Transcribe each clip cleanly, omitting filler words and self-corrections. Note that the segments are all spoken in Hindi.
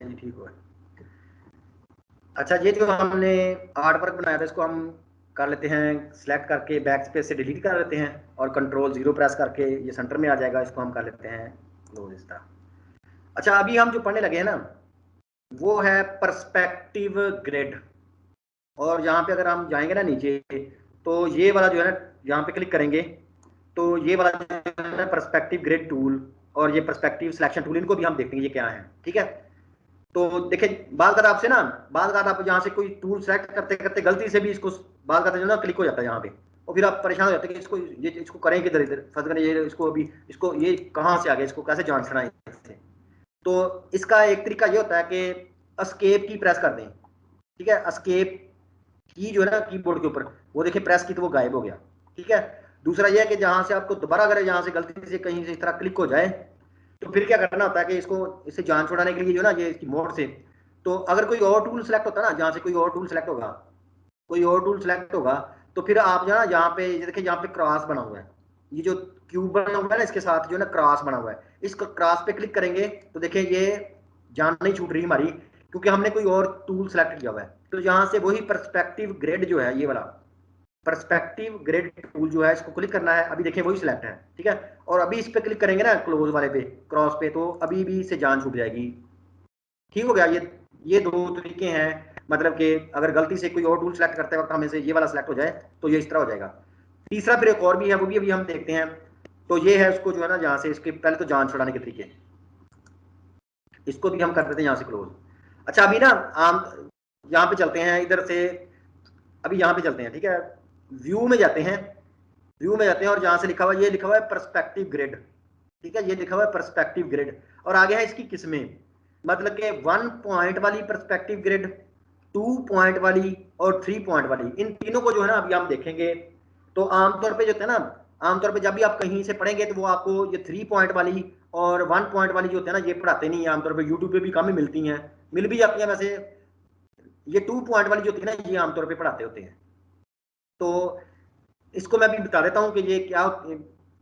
जी ठीक हुआ। अच्छा, ये जो हमने आर्ट वर्क बनाया था इसको हम कर लेते हैं, सिलेक्ट करके बैक स्पेस से डिलीट कर लेते हैं और कंट्रोल 0 प्रेस करके ये सेंटर में आ जाएगा। इसको हम कर लेते हैं क्लोज इस तरह। अच्छा, अभी हम जो पढ़ने लगे हैं ना वो है पर्सपेक्टिव ग्रिड। और यहाँ पे अगर हम जाएंगे ना नीचे तो ये वाला जो है ना, यहाँ पे क्लिक करेंगे तो ये वाला जो है ना पर्सपेक्टिव ग्रिड टूल और ये पर्सपेक्टिव सिलेक्शन टूल, इनको भी हम देखेंगे ये क्या है। ठीक है, तो देखिए बात कर आपसे ना, बात कर आप यहाँ से कोई टूल सेलेक्ट करते करते गलती से भी इसको बात करते जो ना क्लिक हो जाता है यहाँ पे, और फिर आप परेशान हो जाते हैं कि इसको ये इसको करें किधर, इधर फंस गए, ये इसको अभी इसको ये कहाँ से आ गया, इसको कैसे जांचना है इससे। तो इसका एक तरीका ये होता है कि एस्केप की प्रेस कर दें। ठीक है, एस्केप की जो है ना कीबोर्ड के ऊपर, वो देखिए प्रेस की तो वो गायब हो गया। ठीक है, दूसरा ये है कि जहां से आपको दोबारा अगर यहाँ से गलती से कहीं से इस तरह क्लिक हो जाए तो फिर क्या करना होता है कि इसको इससे जान छुड़ाने के लिए जो ना ये इसकी मोड से, तो अगर कोई और टूल सेलेक्ट होता है ना, जहां से कोई और टूल सेलेक्ट होगा, कोई और टूल सेलेक्ट होगा, तो फिर आप जो है ना यहाँ पे ये देखिए यहाँ पे क्रॉस बना हुआ है, ये जो क्यूब बना हुआ है ना इसके साथ जो है ना क्रॉस बना हुआ है, इस क्रॉस पे क्लिक करेंगे तो देखिए ये जान नहीं छूट रही हमारी, क्योंकि हमने कोई और टूल सेलेक्ट किया हुआ है। तो यहाँ से वही पर्सपेक्टिव ग्रिड जो है, ये वाला पर्सपेक्टिव ग्रिड टूल जो है इसको क्लिक करना है। अभी देखिए वही सिलेक्ट है। ठीक है, और अभी इस पे क्लिक करेंगे ना क्लोज वाले पे, क्रॉस पे, तो अभी भी इससे जान छूट जाएगी। ठीक हो गया। ये दो तरीके हैं, मतलब कि अगर गलती से कोई और टूल सेलेक्ट करते वक्त हमें से ये वाला सेलेक्ट हो जाए तो ये इस तरह हो जाएगा। तीसरा फिर एक और भी है, वो भी अभी हम देखते हैं। तो ये है उसको जो है ना जहाँ से इसके पहले तो जान छुड़ाने के तरीके, इसको भी हम कर देते हैं यहाँ से क्लोज। अच्छा, अभी ना आम यहाँ पे चलते हैं इधर से, अभी यहाँ पे चलते हैं। ठीक है, व्यू में जाते हैं, व्यू में जाते हैं और जहां से लिखा हुआ ये लिखा हुआ है पर्सपेक्टिव ग्रिड। ठीक है, ये लिखा हुआ है पर्सपेक्टिव ग्रिड और आगे है इसकी किस्में, मतलब कि 1 पॉइंट वाली पर्सपेक्टिव ग्रिड, 2 पॉइंट वाली और 3 पॉइंट वाली, इन तीनों को जो है ना अभी हम देखेंगे। तो आमतौर पे जो होता है ना, आमतौर पे जब भी आप कहीं से पढ़ेंगे तो वो आपको ये 3 पॉइंट वाली और 1 पॉइंट वाली जो होते हैं ना ये पढ़ाते नहीं है आमतौर पे, यूट्यूब पे भी कम ही मिलती हैं, मिल भी जाती है वैसे। ये 2 पॉइंट वाली जो होती है ना ये आमतौर पे पढ़ाते होते हैं। तो इसको मैं भी बता देता हूँ कि ये क्या।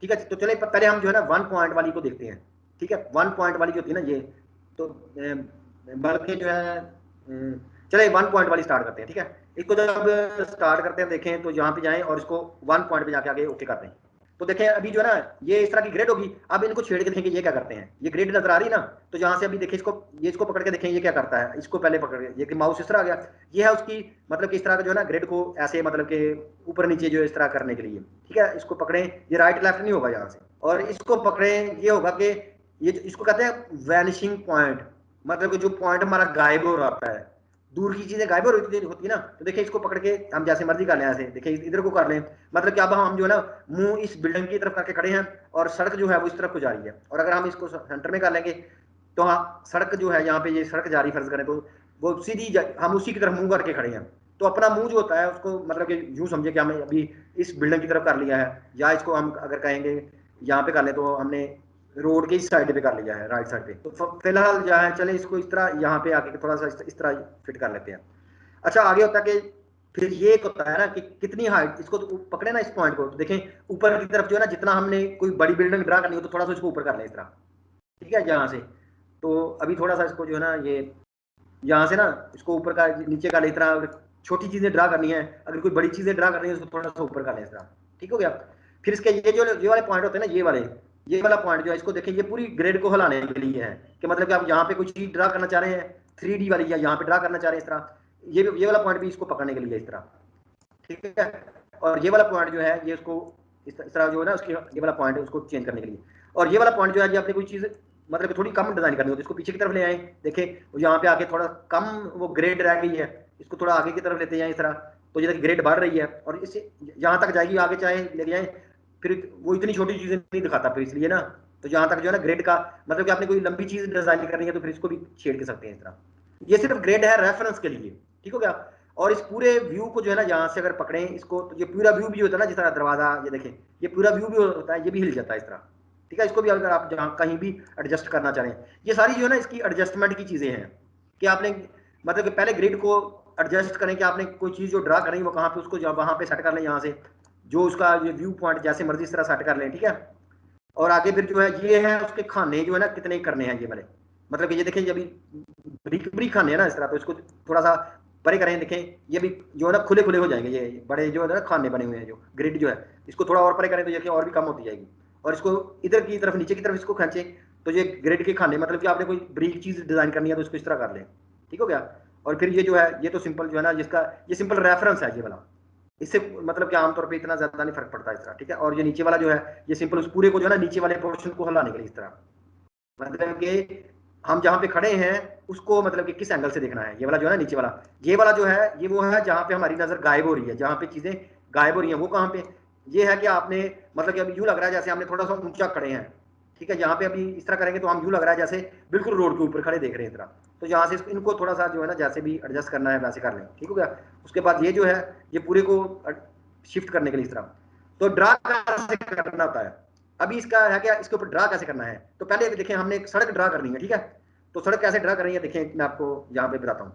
ठीक है, तो चले पहले हम जो है ना 1 पॉइंट वाली को देखते हैं। ठीक है, 1 पॉइंट वाली जो होती है ना ये, तो बल्कि जो है चले 1 पॉइंट वाली स्टार्ट करते हैं। ठीक है, इसको जब स्टार्ट करते हैं देखें तो यहाँ पे जाएं और इसको 1 पॉइंट पे जाके आगे ओके करते हैं। तो देखें अभी जो है ना ये इस तरह की ग्रेड होगी। अब इनको छेड़ के देखेंगे ये क्या करते हैं, ये ग्रेड नजर आ रही ना, तो जहां से अभी देखें इसको, ये इसको पकड़ के देखें ये क्या करता है, इसको पहले पकड़ के, ये कि माउस इस तरह आ गया, ये है उसकी मतलब कि इस तरह का जो है ना ग्रेड को ऐसे मतलब कि ऊपर नीचे जो इस तरह करने के लिए। ठीक है, इसको पकड़ें, ये राइट लेफ्ट नहीं होगा यहाँ से, और इसको पकड़ें ये होगा कि ये इसको कहते हैं वैनिशिंग पॉइंट, मतलब कि जो पॉइंट हमारा गायब हो रहा है, दूर की चीजें गायब होती है ना। तो देखिए इसको पकड़ के हम जैसे मर्जी कर लें, ऐसे देखिए इधर को कर लें, मतलब कि अब हम जो है ना मुंह इस बिल्डिंग की तरफ करके खड़े हैं और सड़क जो है वो इस तरफ को जा रही है, और अगर हम इसको सेंटर में कर लेंगे तो हाँ सड़क जो है यहाँ पे ये सड़क जा रही फर्ज करें तो वो सीधी हम उसी की तरफ मुंह करके खड़े हैं। तो अपना मुंह जो होता है उसको मतलब कि यूं समझे कि हमें अभी इस बिल्डिंग की तरफ कर लिया है, या इसको हम अगर कहेंगे यहाँ पे कर ले तो हमने रोड के इस साइड पे कर लिया है, राइट साइड पे। तो फिलहाल जो है चले इसको इस तरह यहाँ पे आके थोड़ा सा इस तरह फिट कर लेते हैं। अच्छा, आगे होता है कि फिर ये एक होता है ना कि कितनी हाइट, इसको तो पकड़े ना इस पॉइंट को, तो देखें ऊपर की तरफ जो है ना जितना हमने कोई बड़ी बिल्डिंग ड्रा करनी हो तो थोड़ा सा इसको ऊपर कर लें इस तरह। ठीक है, यहाँ से तो अभी थोड़ा सा इसको जो है ना ये यहाँ से ना इसको ऊपर का नीचे का ले, इस तरह छोटी चीजें ड्रा करनी है, अगर कोई बड़ी चीजें ड्रा करनी है उसको थोड़ा सा ऊपर कर लें इस तरह। ठीक हो गया। फिर इसके ये वाले पॉइंट होते हैं ना, ये वाला पॉइंट जो है इसको देखें, ये पूरी ग्रेड को हिलाने के लिए है कि मतलब कि आप यहाँ पे कुछ चीज ड्रा करना चाह रहे हैं 3D वाली, या यहाँ पे ड्रा करना चाह रहे हैं इस तरह, ये वाला पॉइंट भी इसको पकड़ने के लिए इस तरह। ठीक है, और ये वाला पॉइंट जो है ये उसको इस तरह जो है ना उसके ये वाला पॉइंट है उसको चेंज करने के लिए। और ये वाला पॉइंट जो है ये आपने कोई चीज मतलब थोड़ी कम डिजाइन करनी हो तो इसको पीछे की तरफ ले आए, देखें यहाँ पे आके थोड़ा कम वो ग्रेड रह गई है, इसको थोड़ा आगे की तरफ लेते जाए इस तरह, तो ये ग्रेड बढ़ रही है और इससे यहाँ तक जाएगी, आगे चाहे ले जाए, फिर वो इतनी छोटी चीजें नहीं दिखाता फिर, इसलिए ना तो जहां तक जो है ना ग्रेड का मतलब कि आपने कोई लंबी चीज डिजाइन करनी है तो फिर इसको भी छेड़ के सकते हैं इस तरह। ये सिर्फ ग्रेड है रेफरेंस के लिए। ठीक हो गया। और इस पूरे व्यू को जो है ना यहाँ से अगर पकड़ें इसको तो ये पूरा व्यू भी होता है ना, जिस तरह दरवाजा ये देखें ये पूरा व्यू भी होता है, ये भी हिल जाता है इस तरह। ठीक है, इसको भी अगर आप जहाँ कहीं भी एडजस्ट करना चाह रहे हैं, ये सारी जो है ना इसकी एडजस्टमेंट की चीजें हैं कि आपने मतलब कि पहले ग्रिड को एडजस्ट करें कि आपने कोई चीज जो ड्रा करें वो कहाँ पे उसको वहां पे सेट कर लें, यहाँ से जो उसका ये व्यू पॉइंट जैसे मर्जी इस तरह सेट कर लें। ठीक है, और आगे फिर जो है ये है उसके खाने जो है ना कितने करने हैं ये वाले, मतलब कि ये देखिए अभी ब्रिक ब्रिक खाने हैं ना इस तरह, तो इसको थोड़ा सा बड़े करें। देखें ये भी जो है ना खुले खुले हो जाएंगे, ये बड़े जो है ना खाने बने हुए हैं, जो ग्रिड जो है इसको थोड़ा और बड़े करें तो ये और भी कम होती जाएगी। और इसको इधर की तरफ नीचे की तरफ इसको खींचे तो ये ग्रिड के खाने, मतलब कि आपने कोई ब्रिक चीज डिजाइन करनी है तो इसको इस तरह कर लें, ठीक हो गया। और फिर ये जो है ये तो सिंपल जो है ना, जिसका ये सिंपल रेफरेंस है ये वाला, इससे मतलब कि आमतौर पे इतना ज्यादा नहीं फर्क पड़ता इस तरह, ठीक है। और ये नीचे वाला जो है ये सिंपल उस पूरे को जो है ना नीचे वाले पोर्शन को हिलाने के लिए इस तरह, मतलब कि हम जहाँ पे खड़े हैं उसको मतलब कि किस एंगल से देखना है। ये वाला जो है ना नीचे वाला, ये वाला जो है ये वो है जहाँ पे हमारी नजर गायब हो रही है, जहाँ पे चीजें गायब हो रही हैं वो कहाँ पे, ये है कि आपने मतलब कि अभी यूं लग रहा है जैसे हमने थोड़ा सा ऊंचा खड़े हैं, ठीक है। यहाँ पे अभी इस तरह करेंगे तो हम यूं लग रहा है जैसे बिल्कुल रोड के ऊपर खड़े देख रहे हैं इस तरह। तो यहाँ से इनको थोड़ा सा जो है ना जैसे भी एडजस्ट करना है वैसे कर लें, ठीक हो गया। उसके बाद ये जो है ये पूरे को शिफ्ट करने के लिए इस तरह, तो ड्रा कैसे करना होता है। अभी इसका है क्या, इसके ऊपर ड्रा कैसे करना है। तो पहले देखें हमने एक सड़क ड्रा करनी है, ठीक है। तो सड़क कैसे ड्रा करनी है देखें, मैं आपको यहाँ पे बताता हूँ।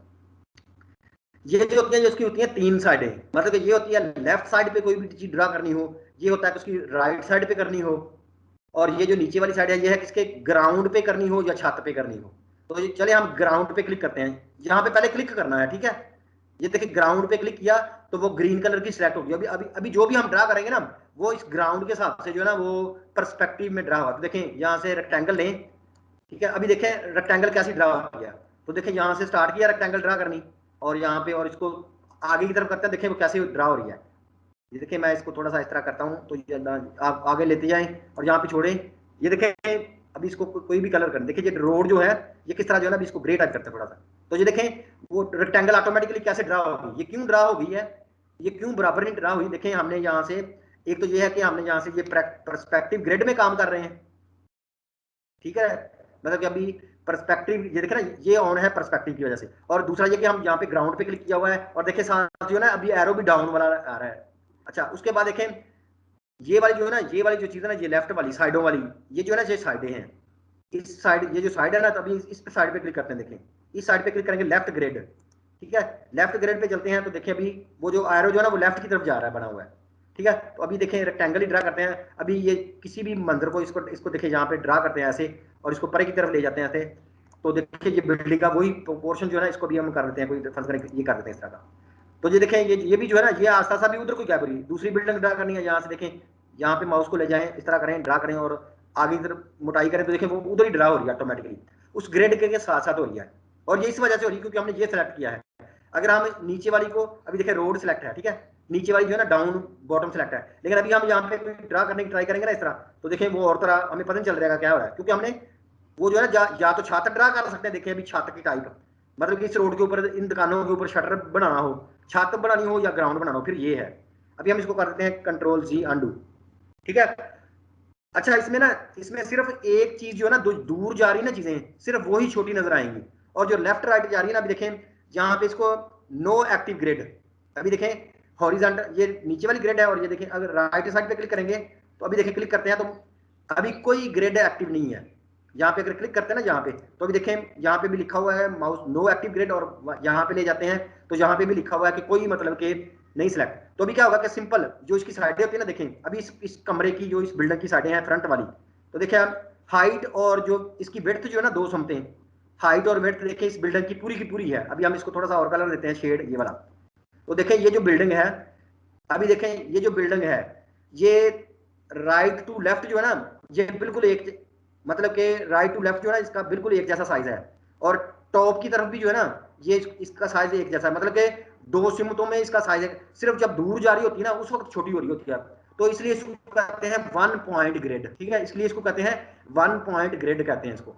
ये जो होती है इसकी होती है 3 साइडें, मतलब कि ये होती है लेफ्ट साइड पे कोई भी चीज ड्रा करनी हो, ये होता है कि उसकी राइट साइड पे करनी हो, और ये जो नीचे वाली साइड है ये है किसके ग्राउंड पे करनी हो या छत पे करनी हो। तो चले हम ग्राउंड पे क्लिक करते हैं, यहाँ पे पहले क्लिक करना है, ठीक है। ये देखिए ग्राउंड पे क्लिक किया तो वो ग्रीन कलर की सिलेक्ट होगी। अभी अभी अभी जो भी हम ड्रा करेंगे ना वो इस ग्राउंड के हिसाब से जो है ना वो पर्सपेक्टिव में ड्रा हुआ। तो देखें यहाँ से रेक्टेंगल लें, ठीक है। अभी देखें रेक्टेंगल कैसी ड्रा किया, तो देखें यहाँ से स्टार्ट किया रेक्टेंगल ड्रा करनी, और यहाँ पे और इसको आगे की तरफ करते हैं, देखें वो कैसे ड्रा हो रही है। ये देखिए मैं इसको थोड़ा सा इस तरह करता हूँ तो ये आप आगे लेते जाएं और यहाँ पे छोड़ें। ये देखें अभी इसको कोई भी कलर कर, देखिए ये रोड जो है ये किस तरह जो है ना अभी इसको ग्रे टाइप करते हैं थोड़ा सा। तो ये देखें वो रेक्टेंगल ऑटोमेटिकली कैसे ड्रा होगी, ये क्यों ड्रा हो गई है, ये क्यों बराबर नहीं ड्रा हुई। देखें हमने यहाँ से एक तो ये है कि हमने यहाँ से ये पर्सपेक्टिव ग्रिड में काम कर रहे हैं, ठीक है। मतलब कि अभी पर्सपेक्टिव ये देखे ना ये ऑन है पर्सपेक्टिव की वजह से। और दूसरा ये कि हम यहाँ पे ग्राउंड पे क्लिक किया हुआ है और देखें साथ जो है ना अभी एरो भी डाउन वाला आ रहा है। अच्छा उसके बाद देखें ये वाली जो है ना ये वाली जो चीज है ना ये लेफ्ट वाली साइडों वाली, ये जो है ना ये साइडें हैं, इस साइड ये जो साइड है ना तो अभी इस पे साइड पे क्लिक करते हैं। देखें इस साइड पे क्लिक करेंगे लेफ्ट ग्रिड, ठीक है। लेफ्ट ग्रिड पे चलते हैं तो देखिए अभी वो जो एरो जो है ना वो लेफ्ट की तरफ जा रहा है बना हुआ है, ठीक है। तो अभी देखें रेक्टेंगल ही ड्रा करते हैं। अभी ये किसी भी मंदिर को इसको इसको देखिए यहाँ पे ड्रा करते हैं ऐसे और इसको परे की तरफ ले जाते हैं ऐसे। तो देखिए ये बिल्डिंग का वही पोर्शन जो है ना इसको भी हम कर देते हैं, कोई फर्ज करें ये कर देते हैं इस तरह का। तो ये देखें ये भी जो है ना ये आस्ता सा भी उधर कोई गैप रही है, दूसरी बिल्डिंग ड्रा करनी है। यहाँ से देखें यहाँ पे माउस को ले जाएं इस तरह करें ड्रा करें और आगे की तरफ मोटाई करें तो देखें वो उधर ही ड्रा हो रही है ऑटोमेटिकली, उस ग्रेड के साथ साथ हो रही है। और ये इस वजह से हो रही है क्योंकि हमने ये सिलेक्ट किया है। अगर हम नीचे वाली को अभी देखें रोड सिलेक्ट है, ठीक है, नीचे वाली जो है ना डाउन बॉटम सेलेक्ट है, लेकिन अभी हम यहाँ पे ड्रा करने की ट्राई करेंगे ना इस तरह तो देखें वो और तरह हमें पता नहीं चल रहेगा क्या हो रहा है, क्योंकि हमने वो जो है ना या तो छत ड्रा कर सकते हैं। देखिए अभी छत की टाइप मतलब कि इस रोड के ऊपर इन दुकानों के ऊपर शटर बनाना हो, छत बनानी हो या ग्राउंड बनाना हो, फिर ये है। अभी हम इसको कर देते हैं कंट्रोल जी अंडू, ठीक है। अच्छा इसमें ना इसमें सिर्फ एक चीज जो है ना दूर जा रही है ना चीजें सिर्फ वही छोटी नजर आएंगी, और जो लेफ्ट राइट जा रही है ना अभी देखें यहाँ पे इसको नो एक्टिव ग्रिड, अभी देखें हॉरिजॉन्टल ये नीचे वाली ग्रिड है, और ये देखें अगर राइट साइड पे क्लिक करेंगे तो अभी देखें क्लिक करते हैं तो अभी कोई ग्रिड एक्टिव नहीं है। यहाँ पे अगर क्लिक करते हैं ना यहाँ पे तो अभी देखें यहाँ पे भी लिखा हुआ है माउस नो एक्टिव ग्रिड, और यहाँ पे ले जाते हैं तो यहाँ पे भी लिखा हुआ है कि कोई मतलब कि नहीं सिलेक्ट। तो अभी क्या होगा कि सिंपल जो इसकी साइडें होती है ना देखें अभी इस कमरे की जो इस बिल्डिंग की साइडें हैं फ्रंट वाली, तो देखिए हाइट और जो इसकी विड्थ जो है ना 2 समते हैं, हाइट और विड्थ देखिए इस बिल्डिंग की पूरी है। अभी हम इसको थोड़ा सा और कलर देते हैं शेड ये वाला। तो देखें ये जो बिल्डिंग है अभी देखें ये जो बिल्डिंग है ये राइट टू लेफ्ट जो है ना ये बिल्कुल एक मतलब कि राइट टू लेफ्ट जो है ना इसका बिल्कुल एक जैसा साइज है, और टॉप की तरफ भी जो है ना ये इसका साइज एक जैसा है, मतलब कि 2 सिमतों में इसका साइज है। सिर्फ जब दूर जा रही होती है ना उस वक्त छोटी हो रही होती है, तो इसलिए इसको कहते हैं 1 पॉइंट ग्रिड, ठीक है। इसलिए इसको कहते हैं 1 पॉइंट ग्रिड कहते हैं इसको,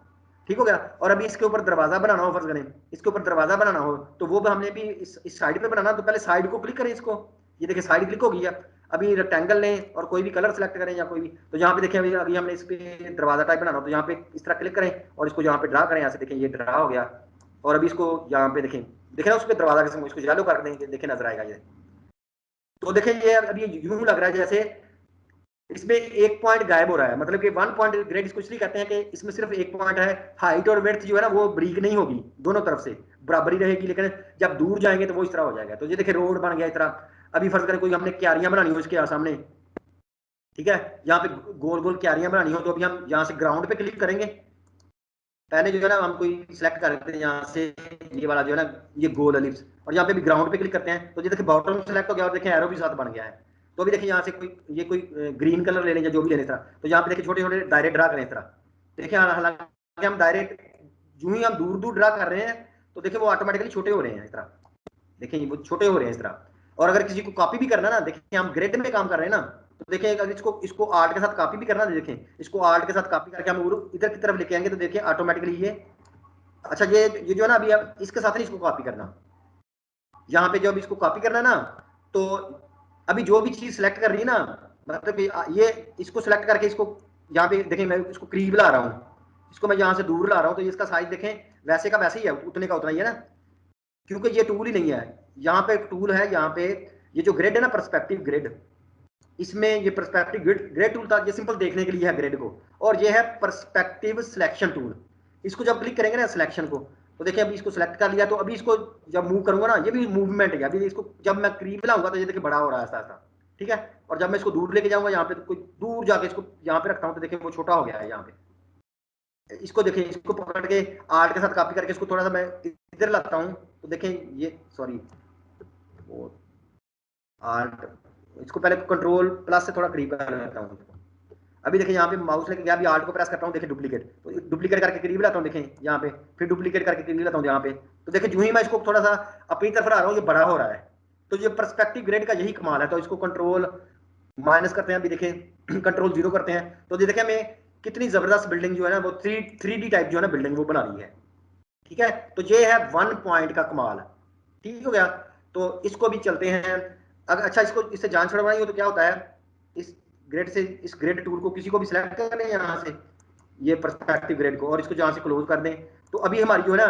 ठीक हो गया। और अभी इसके ऊपर दरवाजा बनाना हो, फर्ज करें इसके ऊपर दरवाजा बनाना हो तो वो हमने भी इस साइड पे बनाना, तो पहले साइड को क्लिक करें इसको, ये देखिए साइड क्लिक हो गई है। अभी रेक्टेंगल लें और कोई भी कलर सेलेक्ट करें या कोई भी, तो यहाँ पे देखें अभी हमने इस पे दरवाजा टाइप बनाना हो तो यहाँ पे इस तरह क्लिक करें और इसको यहाँ पे ड्रा करें, यहाँ से देखें ये ड्रा हो गया। और अभी इसको यहाँ पे देखें ना उस पर दरवाजा के इसको येलो कर देंगे, देखें नजर आएगा ये। तो देखें ये अभी यूं लग रहा है जैसे इसमें एक पॉइंट गायब हो रहा है, मतलब कि 1 पॉइंट ग्रेड इसको इसलिए कहते हैं कि इसमें सिर्फ एक पॉइंट है। हाइट और विड्थ जो है ना वो ब्रीक नहीं होगी, दोनों तरफ से बराबरी रहेगी, लेकिन जब दूर जाएंगे तो वो इस तरह हो जाएगा। तो ये देखिए रोड बन गया इस तरह। अभी फर्ज करें कोई हमने क्यारियां बनानी हो इसके सामने, ठीक है, यहाँ पे गोल गोल क्यारियां बनानी हो तो अभी हम यहाँ से ग्राउंड पे क्लिक करेंगे, पहले जो है ना हम कोई सिलेक्ट कर लेते हैं यहाँ से, ये वाला जो है ना ये गोल एलिप्स, और यहाँ पे भी ग्राउंड पे क्लिक करते हैं तो ये देखिए बॉटम सेलेक्ट हो गया और देखिए एरो भी साथ बन गया है। तो अभी देखिए यहाँ से कोई ग्रीन कलर ले लें या जो भी लेने इस तरह, तो यहाँ पे देखिए छोटे छोटे डायरेक्ट ड्रा करें इस तरह। देखिए हालांकि हम डायरेक्ट जो ही हम दूर दूर ड्रा कर रहे हैं तो देखिए वो ऑटोमेटिकली छोटे हो रहे हैं इस तरह, देखिए वो छोटे हो रहे हैं इस तरह। और अगर किसी को कॉपी भी करना ना, देखिए हम ग्रिड में काम कर रहे हैं ना, तो देखिए अगर इसको आर्ट के साथ कॉपी भी करना, देखें इसको आर्ट के साथ कॉपी करके हम इधर की तरफ लेके आएंगे तो देखिए ऑटोमेटिकली ये, अच्छा ये जो है ना अभी अब इसके साथ नहीं इसको कॉपी करना, यहाँ पे जब इसको कॉपी करना ना तो अभी जो भी चीज सेलेक्ट कर रही है ना, मतलब ये इसको सेलेक्ट करके इसको यहाँ पे देखें मैं इसको करीब ला रहा हूँ, इसको मैं यहाँ से दूर ला रहा हूँ तो इसका साइज देखें वैसे का वैसे ही है, उतने का उतना ही है ना, क्योंकि ये टूल ही नहीं है। यहाँ पे एक टूल है, यहाँ पे ये जो ग्रिड है ना पर्सपेक्टिव ग्रिड, इसमें ये पर्सपेक्टिव ग्रिड टूल था, ये सिंपल देखने के लिए है ग्रिड को, और ये है पर्सपेक्टिव सिलेक्शन टूल। इसको जब क्लिक करेंगे ना सिलेक्शन को तो देखिए अभी इसको सिलेक्ट कर लिया, तो अभी इसको जब मूव करूंगा ना ये भी मूवमेंट है, अभी इसको जब मैं करीब लाऊंगा तो ये देखिए बड़ा हो रहा है ऐसा ऐसा, ठीक है। और जब मैं इसको दूर लेके जाऊंगा यहाँ पे तो कोई दूर जाके इसको यहाँ पे रखता हूँ तो देखिए वो छोटा हो गया है यहाँ पे। इसको देखिए इसको पकड़ के आर्ट के साथ कॉपी करके इसको थोड़ा सा मैं इधर लाता हूँ तो देखें ये सॉरी वो आर्ट, इसको पहले कंट्रोल प्लस से थोड़ा करीब कर लेता हूँ। अभी देखिए यहाँ पे माउस लेके गया, अभी आर्ट को प्रेस करता हूँ, देखिए डुप्लीकेट, तो डुप्लीकेट करके करीब लाता हूँ, देखें यहाँ पे फिर डुप्लीकेट करके करीब लाता हूँ यहाँ पे, तो देखिए जो ही मैं इसको थोड़ा सा अपनी तरफ ला रहा हूँ ये बड़ा हो रहा है। तो ये पर्सपेक्टिव ग्रेड का यही कमाल है। तो इसको कंट्रोल माइनस करते हैं, अभी देखें कंट्रोल 0 करते हैं तो ये देखें हमें कितनी जबरदस्त बिल्डिंग जो है ना वो 3D टाइप जो है ना बिल्डिंग वो बना रही है, ठीक है। तो ये है 1 पॉइंट का कमाल, ठीक हो गया। तो इसको भी चलते हैं, अगर अच्छा इसको इससे जान छुड़वानी हो तो क्या होता है, इस ग्रेड से इस ग्रेड टूल को किसी को भी सिलेक्ट कर लें यहाँ से ये पर्सपेक्टिव ग्रेड को, और इसको जहाँ से क्लोज कर दें तो अभी हमारी जो है ना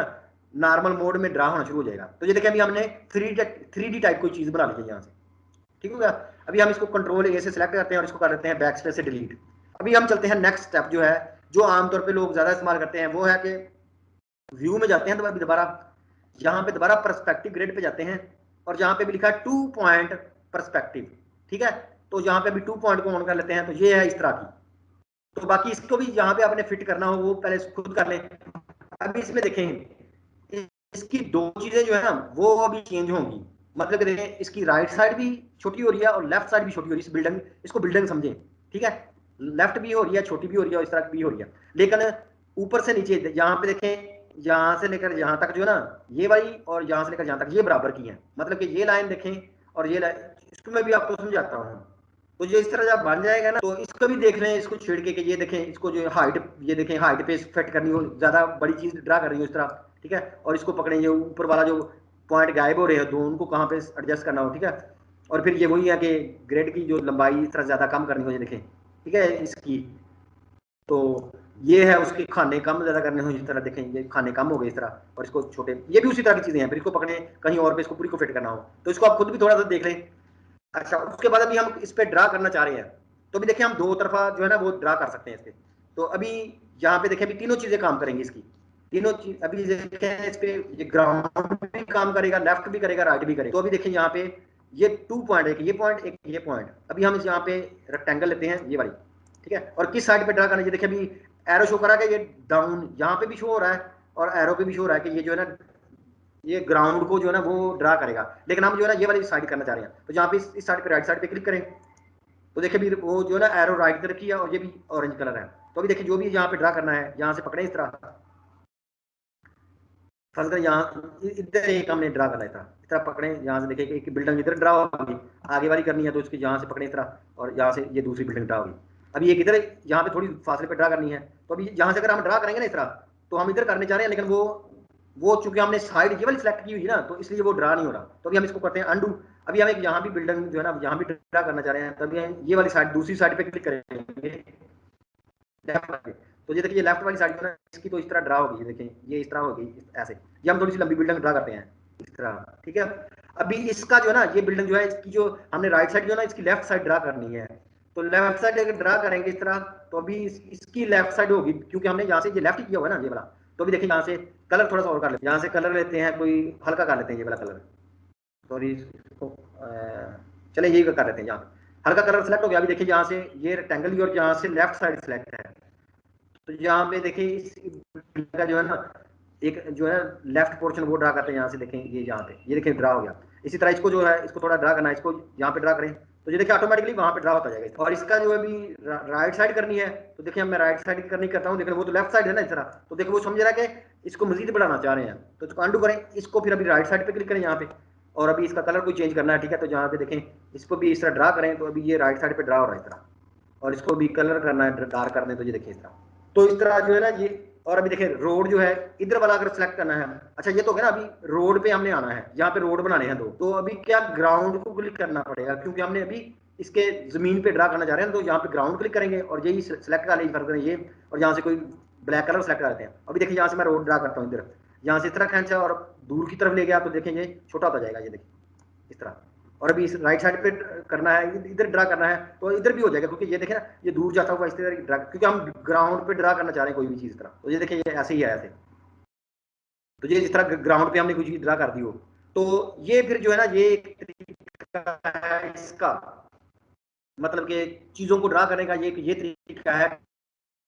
नॉर्मल मोड में ड्रा होना शुरू हो जाएगा। तो ये देखिए अभी हमने 3D टाइप कोई चीज बना ली है यहाँ से, ठीक हो गया। अभी हम इसको कंट्रोल ए से सिलेक्ट करते हैं और इसको कर देते हैं बैक स्पेस से डिलीट। अभी हम चलते हैं नेक्स्ट स्टेप जो है जो आमतौर पर लोग ज्यादा इस्तेमाल करते हैं, वो है कि व्यू में जाते हैं तो दोबारा यहाँ पे दोबारा पर्सपेक्टिव ग्रेड पे जाते हैं और यहाँ पे भी लिखा है 2 पॉइंट पर्सपेक्टिव, ठीक है। तो यहाँ पे भी 2 पॉइंट को ऑन कर लेते हैं, तो ये है इस तरह की। तो बाकी इसको भी यहाँ पे आपने फिट करना हो वो पहले खुद कर लें। अभी इसमें देखें इसकी दो चीजें जो है ना वो अभी चेंज होंगी, मतलब कि देखें इसकी राइट साइड भी छोटी हो रही है और लेफ्ट साइड भी छोटी हो रही है। इस बिल्डिंग इसको बिल्डिंग समझें, ठीक है, लेफ्ट भी हो रही है छोटी भी हो रही है और इस तरह भी हो रही है, लेकिन ऊपर से नीचे यहाँ पे देखें यहाँ से लेकर यहाँ तक जो है ना ये वाली और यहाँ से लेकर यहाँ तक ये बराबर की है, मतलब कि ये लाइन देखें और ये लाइन, इसको मैं भी आपको समझाता हूँ। तो ये इस तरह जब बन जाएगा ना तो इसको भी देख लें, इसको छेड़ के ये देखें इसको जो हाइट, ये देखें हाइट पे फिट करनी हो, ज्यादा बड़ी चीज ड्रा कर रही हो इस तरह, ठीक है। और इसको पकड़ें, ये ऊपर वाला जो पॉइंट गायब हो रहे हैं दो उनको कहाँ पे एडजस्ट करना हो, ठीक है। और फिर ये वही है कि ग्रेड की जो लंबाई इस तरह ज्यादा कम करनी हो, ये देखें, ठीक है इसकी। तो ये है उसके खाने कम ज्यादा करने हो, इस तरह देखें ये खाने कम हो गए इस तरह, और इसको छोटे, ये भी उसी तरह की चीजें हैं। फिर इसको पकड़े कहीं और पे इसको पूरी को फिट करना हो तो इसको आप खुद भी थोड़ा सा देख लें। अच्छा उसके बाद अभी हम इस पे ड्रा करना चाह रहे हैं तो अभी देखिए हम दो तरफा जो है ना वो ड्रा कर सकते हैं इस पे। तो अभी यहाँ पे देखें अभी तीनों चीजें काम करेंगी इसकी, तीनों चीज अभी देखें इस पे ये ग्राउंड भी काम करेगा, लेफ्ट भी करेगा, राइट भी करेगा। तो अभी देखिए यहाँ पे ये 2 पॉइंट है, ये पॉइंट एक ये पॉइंट, अभी हम यहाँ पे रेक्टेंगल लेते हैं ये वाली, ठीक है। और किस साइड पे ड्रा करना है, देखिए अभी एरो शो करा कि ये डाउन यहाँ पे भी शो हो रहा है और एरो पे भी शो हो रहा है कि ये जो है ना ये ग्राउंड को जो है ना वो ड्रा करेगा, लेकिन हम जो है ना ये वाली साइड करना चाह रहे हैं। तो जहाँ पे इस साइड पे राइट साइड पे क्लिक करें तो देखिए भी वो जो है ना एरो राइट तरफ किया और ये भी ऑरेंज कलर है। तो अभी देखिए जो भी यहाँ पे ड्रा करना है यहाँ से पकड़े इस तरह, फंस यहाँ इधर एक हमने ड्रा करना था, इस तरह पकड़े यहाँ से देखिए एक बिल्डिंग इधर ड्रा होगी, आगे वाली करनी है तो इसकी यहाँ से पकड़े इस तरह और यहाँ से ये दूसरी बिल्डिंग ड्रा होगी। अभी एक इधर यहाँ पे थोड़ी फासले पे ड्रा करनी है, तो अभी यहाँ से अगर हम ड्रा करेंगे ना इस तरह तो हम इधर करने चाह रहे हैं, लेकिन वो चूंकि हमने साइड ये वाली सिलेक्ट की हुई ना तो इसलिए वो ड्रा नहीं हो रहा। तो अभी हम इसको करते हैं अंडू। अभी हम एक यहाँ भी बिल्डिंग जो है ना यहाँ भी ड्रा करना चाह रहे हैं, तभी हम ये वाली साइड दूसरी साइड पे क्लिक करेंगे लेफ्ट पे, तो ये देखिए ये लेफ्ट वाली साइड जो है इसकी तो इस तरह ड्रा होगी, देखिए ये इस तरह होगी ऐसे। ये हम थोड़ी सी लंबी बिल्डिंग ड्रा करते हैं इस तरह, ठीक है। अभी इसका जो है ना ये बिल्डिंग जो है इसकी जो हमने राइट साइड जो है ना इसकी लेफ्ट साइड ड्रा करनी है, तो लेफ्ट साइड अगर ड्रा करेंगे इस तरह तो अभी इसकी लेफ्ट साइड होगी क्योंकि हमने यहाँ से ये लेफ्ट किया हुआ है ना ये वाला। तो अभी देखिए यहाँ से कलर थोड़ा सा और कर लेते हैं, यहाँ से कलर लेते हैं कोई हल्का कर लेते हैं ये वाला कलर, सॉरी चले यही कर लेते हैं, यहाँ हल्का कलर सेलेक्ट हो गया। अभी देखिए यहाँ से ये रेक्टेंगल और यहाँ से लेफ्ट साइड सेलेक्ट है, तो यहाँ पे देखिए का जो है ना एक जो है लेफ्ट पोर्शन वो ड्रा करते हैं यहाँ से, देखें ये यहाँ पे, ये देखें ड्रा हो गया। इसी तरह इसको जो है इसको थोड़ा ड्रा करना है, इसको यहाँ पे ड्रा करें तो ये देखिए ऑटोमेटिकली वहां पे ड्रा होता जाएगा। और इसका जो है अभी राइट साइड करनी है तो देखिए मैं राइट साइड करनी करता हूँ, देखिए वो तो लेफ्ट साइड है ना इस तरह, तो देखिए वो समझ रहा है कि इसको मजीद बढ़ाना चाह रहे हैं, तो इसको अंडू करें, इसको फिर अभी राइट साइड पे क्लिक करें यहाँ पे, और अभी इसका कलर कोई चेंज करना है, ठीक है, तो यहाँ पे देखें इसको भी इस तरह ड्रा करें, तो अभी ये राइट साइड पे ड्रा हो रहा है इस तरह, और इसको भी कलर करना है डार्क करने, तो ये देखिए इस तरह, तो इस तरह जो है ना ये। और अभी देखिए रोड जो है इधर वाला अगर सेलेक्ट करना है, अच्छा ये तो है ना, अभी रोड पे हमने आना है, यहाँ पे रोड बनाने हैं दो, तो अभी क्या ग्राउंड को क्लिक करना पड़ेगा, क्योंकि हमने अभी इसके जमीन पे ड्रा करना चाह रहे हैं, तो यहाँ पे ग्राउंड क्लिक करेंगे और यही सेलेक्ट कर फर्क करें ये, और यहाँ से कोई ब्लैक कलर सेलेक्ट करते हैं। अभी देखिए यहाँ से मैं रोड ड्रा करता हूँ इधर, यहाँ से इस तरह खींचा और दूर की तरफ ले गया, तो देखें ये छोटा होता जाएगा, ये देखिए इस तरह। और अभी इस राइट साइड पे करना है, इधर ड्रा करना है, तो इधर भी हो जाएगा, क्योंकि ये देखें ना ये दूर जाता हुआ इस तरह ड्रा, क्योंकि हम ग्राउंड पे ड्रा करना चाह रहे हैं कोई भी चीज तरह, तो ये देखें ये ऐसे ही है ऐसे, तो ये इस तरह ग्राउंड पे हमने कोई चीज ड्रा कर दी हो, तो ये फिर जो है ना ये एक तरीका है इसका, मतलब कि चीजों को ड्रा करने का ये तरीका है,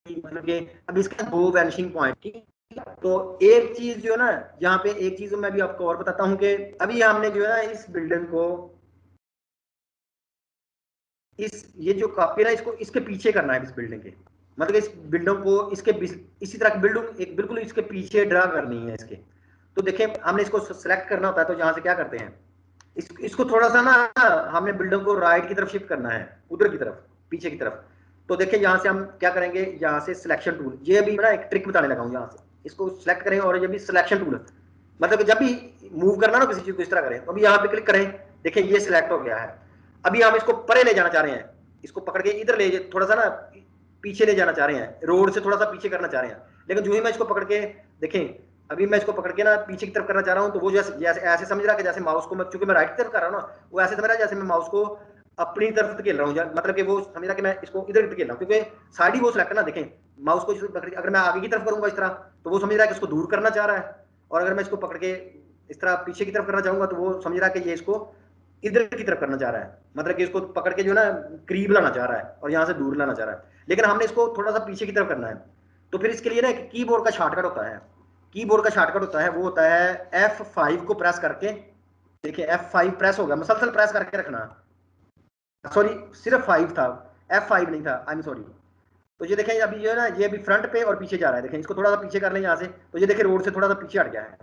मतलब कि अब इसका दो वैनिशिंग पॉइंट, ठीक है। तो एक चीज जो है ना यहाँ पे, एक चीज मैं भी आपको और बताता हूँ कि अभी हमने जो है ना इस बिल्डिंग को, इस ये जो कॉपी ना इसको इसके पीछे करना है इस बिल्डिंग के, मतलब इस बिल्डिंग को इसके इसी तरह की बिल्डिंग एक बिल्कुल इसके पीछे ड्रा करनी है इसके। तो देखिए हमने इसको सेलेक्ट करना होता है, तो यहाँ से क्या करते हैं, इसको थोड़ा सा ना हमने बिल्डिंग को राइट की तरफ शिफ्ट करना है, उधर की तरफ, पीछे की तरफ। तो देखिए यहाँ से हम क्या करेंगे, यहाँ से सिलेक्शन टूल, ये भी ना एक ट्रिक बताने लगा हूँ, यहाँ से इसको सिलेक्ट करें और ये भी सिलेक्शन टूल, मतलब जब भी मूव करना ना किसी चीज को इस तरह करें, तो अभी यहाँ पे क्लिक करें, देखिए ये सिलेक्ट हो गया है। अभी हम इसको परे ले जाना चाह रहे हैं, इसको पकड़ के इधर ले थोड़ा सा ना पीछे ले जाना चाह रहे हैं, रोड से थोड़ा सा पीछे करना चाह रहे हैं, लेकिन जो ही मैं इसको पकड़ के देखें, अभी मैं इसको पकड़ के ना पीछे की तरफ करना चाह रहा हूँ, तो वो जैसे ऐसे समझ रहा है कि जैसे माउस को मैं, चूंकि मैं राइट की तरफ कर रहा हूँ ना, वो ऐसे समझ रहा है जैसे मैं माउस को अपनी तरफ धकेल रहा हूँ, मतलब कि वो समझ रहा कि मैं इसको इधर धकेल रहा हूँ, क्योंकि साइड ही वो सिलेक्ट ना, देखें माउस को पकड़ के अगर मैं आगे की तरफ करूंगा इस तरह, तो वो समझ रहा है कि इसको दूर करना चाह रहा है, और अगर मैं इसको पकड़ के इस तरह पीछे की तरफ करना चाहूंगा, तो वो समझ रहा है कि ये इसको इधर की तरफ करना चाह रहा है, मतलब कि इसको पकड़ के जो ना करीब लाना चाह रहा है और यहाँ से दूर लाना चाह रहा है, लेकिन हमने इसको थोड़ा सा पीछे की तरफ करना है। तो फिर इसके लिए ना एक कीबोर्ड का शॉर्टकट होता है, कीबोर्ड का शॉर्टकट होता है, वो होता है F5 को प्रेस करके, देखिए F5 प्रेस होगा, मुसलसल प्रेस करके रखना, सॉरी सिर्फ 5 था, F5 नहीं था, आई एम सॉरी। तो ये देखें अभी जो है ना ये अभी फ्रंट पे और पीछे जा रहा है, देखें इसको थोड़ा सा पीछे कर लें यहाँ से, तो ये देखें रोड से थोड़ा सा पीछे हट गया है,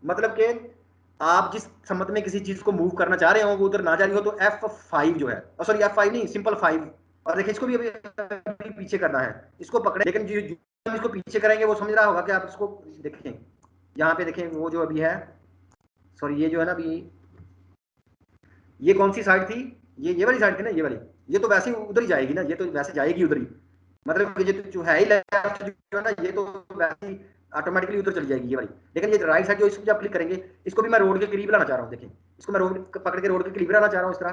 मतलब कि आप जिस सम्मत में किसी चीज को मूव करना चाह रहे हो वो उधर ना जा रही हो, तो F5 जो है, सॉरी F5 नहीं, सिंपल 5, और देखिए इसको भी अभी पीछे करना है, इसको पकड़े, लेकिन जो इसको पीछे करेंगे वो समझ रहा होगा कि आप इसको देखें, यहाँ पे देखें वो जो अभी है, सॉरी ये जो है ना अभी, ये कौन सी साइड थी, ये वाली साइड थी ना, ये वाली, ये तो वैसे ही उधर ही जाएगी ना, ये तो वैसे जाएगी उधर ही, मतलब ये जो है ही लेफ्ट जो है ना, ये तो वैसे ही ऑटोमेटिकली उधर चली जाएगी ये वाली, लेकिन ये राइट साइड जो इसको जब क्लिक करेंगे, इसको भी मैं रोड के करीब लाना चाह रहा हूँ, देखिए इसको मैं रोड पकड़ के रोड के करीब लाना चाह रहा हूँ इस तरह,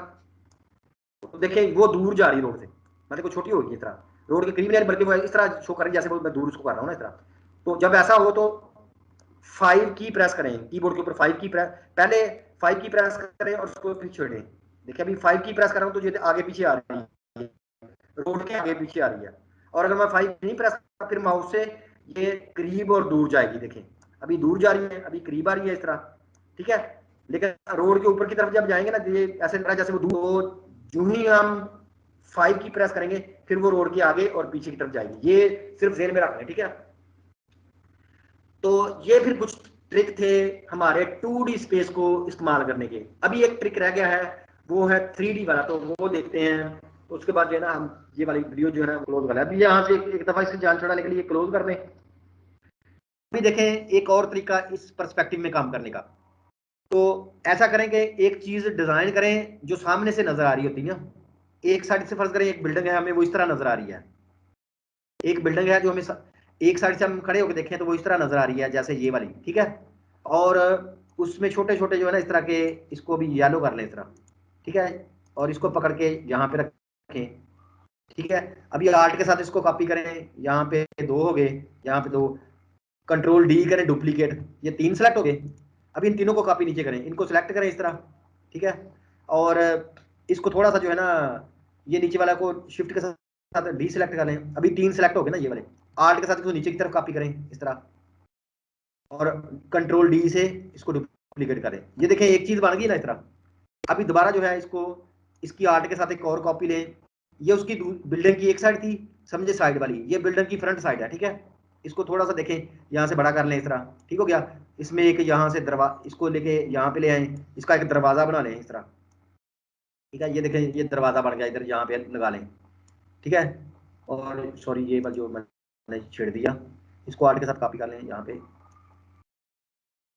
तो देखिए वो दूर जा रही है रोड से, मतलब वो छोटी होगी इस तरह, रोड के करीब नहीं, बल्कि वो इस तरह शो कर रही है जैसे मैं दूर उसको कर रहा हूँ ना इस तरह। तो जब ऐसा हो तो 5 की प्रेस करें, कीबोर्ड के ऊपर 5 की प्रेस, पहले 5 की प्रेस करें और उसको फिर छोड़ें, देखिए अभी 5 की प्रेस कर रहा हूँ तो ये आगे पीछे आ रही है, रोड के आगे पीछे आ रही है, और अगर मैं 5 नहीं प्रेस करता फिर माउस से ये करीब और दूर जाएगी, देखिए अभी दूर जा रही है, अभी करीब आ रही है इस तरह, ठीक है। लेकिन रोड के ऊपर की तरफ जब जाएंगे ना, ये ऐसे लग रहा है जैसे वो दूर, जो ही हम 5 की प्रेस करेंगे फिर वो रोड के आगे और पीछे की तरफ जाएगी, ये सिर्फ जेल में रखना है, ठीक है। तो ये फिर कुछ ट्रिक थे हमारे 2D स्पेस को इस्तेमाल करने के। अभी एक ट्रिक रह गया है, वो है 3D वाला, तो वो देखते हैं, तो उसके बाद जो है ना हम ये वाली वीडियो जो है ना क्लोज कर लें। अभी यहाँ से एक दफा इसकी जान छुड़ाने के लिए क्लोज कर दें। अभी देखें एक और तरीका इस पर्सपेक्टिव में काम करने का, तो ऐसा करें कि एक चीज डिजाइन करें जो सामने से नजर आ रही होती है ना, एक साइड से फर्ज करें एक बिल्डिंग है, हमें वो इस तरह नजर आ रही है, एक बिल्डिंग है जो हमें एक साइड से हम खड़े होकर देखें तो वो इस तरह नजर आ रही है जैसे ये वाली, ठीक है। और उसमें छोटे छोटे जो है ना इस तरह के, इसको भी येलो कर लें इस तरह, ठीक है, और इसको पकड़ के यहाँ पे रखें, ठीक है। अभी आर्ट के साथ इसको कॉपी करें, यहाँ पे 2 हो गए, यहाँ पे 2, कंट्रोल डी करें डुप्लीकेट, ये 3 सेलेक्ट हो गए। अभी इन तीनों को कॉपी नीचे करें, इनको सिलेक्ट करें इस तरह, ठीक है, और इसको थोड़ा सा जो है ना ये नीचे वाला को शिफ्ट के साथ डी सिलेक्ट कर लें, अभी 3 सेलेक्ट हो गए ना ये वाले, आर्ट के साथ इसको नीचे की तरफ कॉपी करें इस तरह, और कंट्रोल डी से इसको डुप्लीकेट करें। ये देखें एक चीज बन गई ना इस तरह। अभी दोबारा जो है इसको इसकी आर्ट के साथ एक और कॉपी लें। ये उसकी बिल्डिंग की एक साइड थी, समझे, साइड वाली, ये बिल्डिंग की फ्रंट साइड है, ठीक है। इसको थोड़ा सा देखें, यहाँ से बड़ा कर लें इस तरह, ठीक हो गया। इसमें एक यहाँ से इसको लेके यहाँ पे ले आए, इसका एक दरवाजा बना लें इस तरह, ठीक है। ये देखें ये दरवाजा बन गया, इधर यहाँ पे लगा लें, ठीक है। और सॉरी ये जो मैंने छेड़ दिया, इसको आर्ट के साथ कॉपी कर लें यहाँ पे,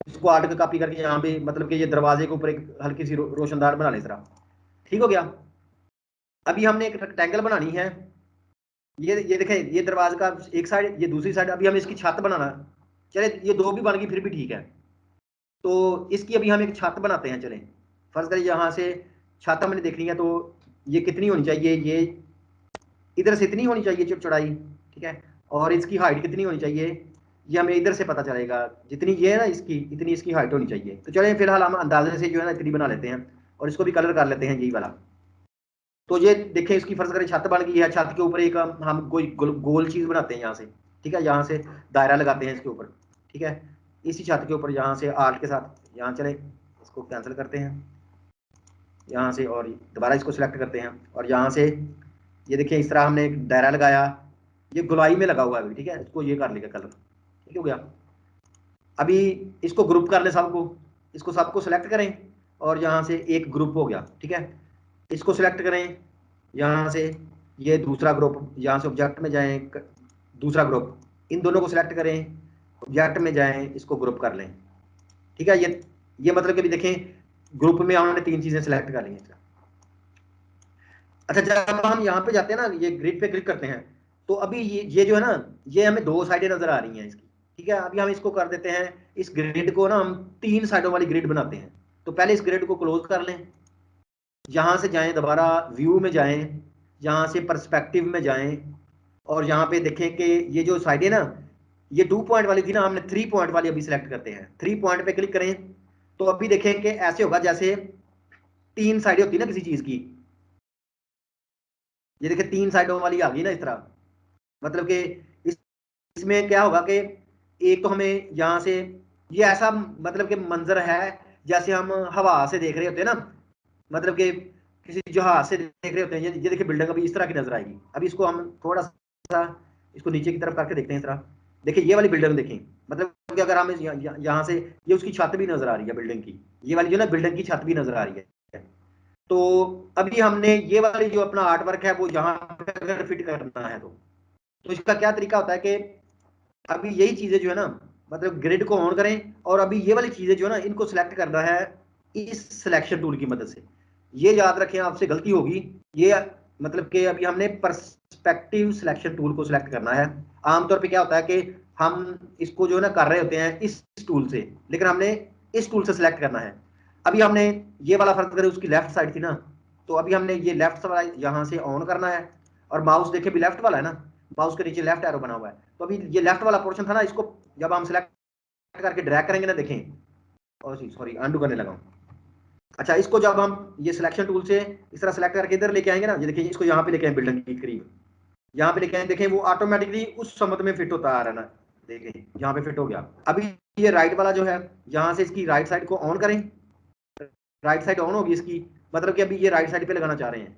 इसको आर्ट का कॉपी करके यहाँ पे मतलब कि ये दरवाजे के ऊपर एक हल्की सी रोशनदार बना लें इस तरह, ठीक हो गया। अभी हमने एक रेक्टेंगल बनानी है। ये देखें ये दरवाजे का एक साइड, ये दूसरी साइड। अभी हमें इसकी छत बनाना, चले ये दो भी बन गई फिर भी ठीक है। तो इसकी अभी हम एक छत बनाते हैं, चलें। फर्ज करिए यहाँ से छत हमने देखनी है, तो ये कितनी होनी चाहिए, ये इधर से इतनी होनी चाहिए चौड़ाई, ठीक है। और इसकी हाइट कितनी होनी चाहिए, ये हमें इधर से पता चलेगा, जितनी ये है ना इसकी, इतनी इसकी हाइट होनी चाहिए। तो चलें फिलहाल हम अंदाजे से जो है ना इतनी बना लेते हैं, और इसको भी कलर कर लेते हैं यही वाला। तो ये देखें इसकी फर्ज करें छत बन गई है। छत के ऊपर एक हम कोई गोल चीज बनाते हैं यहाँ से, ठीक है। यहाँ से दायरा लगाते हैं इसके ऊपर, ठीक है। इसी छत के ऊपर यहाँ से आर्ट के साथ यहाँ चले, इसको कैंसिल करते हैं यहाँ से, और दोबारा इसको सिलेक्ट करते हैं, और यहाँ से ये देखिए इस तरह हमने एक दायरा लगाया, ये गुलाई में लगा हुआ है, ठीक है। इसको ये कर लेगा कलर, ठीक हो गया। अभी इसको ग्रुप कर ले सबको, इसको सबको सिलेक्ट करें, और यहाँ से एक ग्रुप हो गया, ठीक है। इसको सिलेक्ट करें यहाँ से, ये दूसरा ग्रुप, यहाँ से ऑब्जेक्ट में जाएं, दूसरा ग्रुप, इन दोनों को सिलेक्ट करें, ऑब्जेक्ट में जाएं, इसको ग्रुप कर लें, ठीक है। ये मतलब कि भी देखें ग्रुप में हमने तीन चीजें सिलेक्ट कर ली हैं। अच्छा जब हम यहाँ पे जाते हैं ना, ये ग्रिड पे क्लिक करते हैं, तो अभी ये जो है ना, ये हमें दो साइडें नजर आ रही हैं इसकी, ठीक है। अभी हम इसको कर देते हैं, इस ग्रिड को ना हम तीन साइडों वाली ग्रिड बनाते हैं। तो पहले इस ग्रिड को क्लोज कर लें, यहाँ से जाएं, दोबारा व्यू में जाएं, यहाँ से परस्पेक्टिव में जाएं, और यहाँ पे देखें कि ये जो साइड है ना, ये 2 पॉइंट वाली थी ना, हमने 3 पॉइंट वाली अभी सिलेक्ट करते हैं। 3 पॉइंट पे क्लिक करें, तो अभी देखें कि ऐसे होगा जैसे तीन साइडें होती है ना किसी चीज की। ये देखिए तीन साइडों वाली आ गई ना इस तरह, मतलब कि इसमें क्या होगा कि एक तो हमें यहाँ से ये ऐसा मतलब कि मंजर है जैसे हम हवा से देख रहे होते हैं ना, मतलब कि किसी जहाज से देख रहे होते हैं। ये देखिए बिल्डिंग अभी इस तरह की नजर आएगी। अभी इसको हम थोड़ा सा इसको नीचे की तरफ करके देखते हैं इस तरह। देखिए ये वाली बिल्डिंग देखें, मतलब कि अगर हम यहाँ से, ये उसकी छत भी नजर आ रही है बिल्डिंग की, ये वाली जो ना बिल्डिंग की छत भी नजर आ रही है। तो अभी हमने ये वाली जो अपना आर्ट वर्क है वो यहाँ पे अगर फिट करना है, तो इसका क्या तरीका होता है कि अभी यही चीजें जो है ना, मतलब ग्रिड को ऑन करें, और अभी ये वाली चीजें जो है ना इनको सिलेक्ट करना है इस सिलेक्शन टूल की मदद से। ये याद रखें, आपसे गलती होगी ये, मतलब कि अभी हमने पर्सपेक्टिव सिलेक्शन टूल को सिलेक्ट करना है। आमतौर पे क्या होता है कि हम इसको जो है ना कर रहे होते हैं इस टूल से, लेकिन हमने इस टूल से सिलेक्ट करना है। अभी हमने ये वाला फर्ज करें उसकी लेफ्ट साइड थी ना, तो अभी हमने ये लेफ्ट वाला यहाँ से ऑन करना है, और माउस देखे भी लेफ्ट वाला है ना, माउस के नीचे लेफ्ट एरो बना हुआ है। तो अभी ये लेफ्ट वाला पोर्शन था ना, इसको जब हम सिलेक्ट करके ड्रैग करेंगे ना, देखें, और सॉरी अंडू करने लगा हूँ। अच्छा इसको जब हम ये सिलेक्शन टूल से इस तरह सिलेक्ट करके इधर लेके आएंगे ना, ये देखिए इसको यहाँ पे लेके आए बिल्डिंग के करीब, यहाँ पे लेके आए, देखें वो ऑटोमेटिकली उस समत में फिट होता आ रहा है ना, देखें यहाँ पे फिट हो गया। अभी ये राइट वाला जो है, यहाँ से इसकी राइट साइड को ऑन करें, राइट साइड ऑन होगी इसकी, मतलब कि अभी ये राइट साइड पे लगाना चाह रहे हैं।